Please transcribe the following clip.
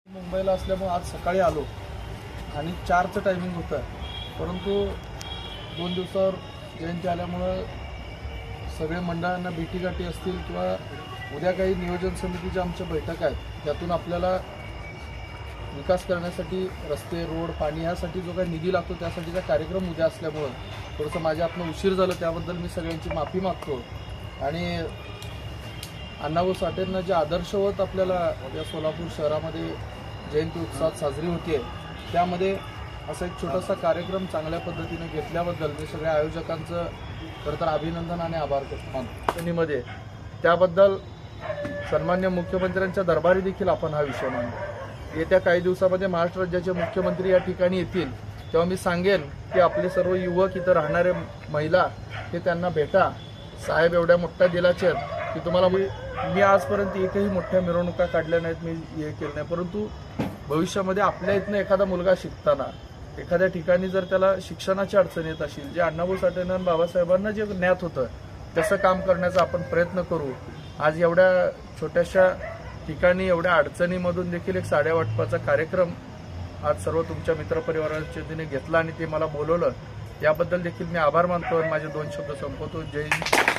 मुंबईला असल्यामुळे आज सकाळी आलो आणि 4चं टायमिंग होतं, परंतु 2 दिवसावर जयंती आल्यामुळं सगळे मंडळांना भेटीगाठी असतील किंवा उद्या काही नियोजन समितीच्या आमच्या बैठक आहेत, त्यातून आपल्याला विकास करण्यासाठी रस्ते, रोड, पाणी यासाठी जो काही निधी लागतो त्यासाठीचा कार्यक्रम उद्या असल्यामुळं थोडंसं माझ्या हातनं उशीर झालं, त्याबद्दल मी सगळ्यांची माफी मागतो। आणि अण्णाभाऊ साठेंना जे आदर्शवत आपल्याला या सोलापूर शहरामध्ये जयंती उत्साहात साजरी होते, त्यामध्ये असा एक छोटासा कार्यक्रम चांगल्या पद्धतीने घेतल्याबद्दल मी सगळ्या आयोजकांचं खरं तर अभिनंदन आणि आभार मानतो। त्याबद्दल सन्मान्य मुख्यमंत्र्यांच्या दरबारी देखील आपण हा विषय मांडू। येत्या काही दिवसामध्ये महाराष्ट्र राज्याचे मुख्यमंत्री या ठिकाणी येतील, तेव्हा मी सांगेन की आपले सर्व युवक, इथं राहणारे महिला, हे त्यांना भेटा। साहेब एवढ्या मोठ्या दिलाचे आहेत की तुम्हाला मी आजपर्यंत एकही मोठ्या मिरवणुका काढल्या नाहीत, मी हे केलं नाही, परंतु भविष्यामध्ये आपल्या इथनं एखादा मुलगा शिकताना एखाद्या ठिकाणी जर त्याला शिक्षणाची अडचण येत असेल, जे अण्णाभाऊ साठेंना आणि बाबासाहेबांना जे ज्ञात होतं तसं काम करण्याचा आपण प्रयत्न करू। आज एवढ्या छोट्याशा ठिकाणी एवढ्या अडचणीमधून देखील एक साड्या वाटपाचा कार्यक्रम आज सर्व तुमच्या मित्रपरिवाराच्या वतीने घेतला आणि ते मला बोलवलं, याबद्दल देखील मी आभार मानतो आणि माझे 2 शब्द संपवतो। जय हिंद।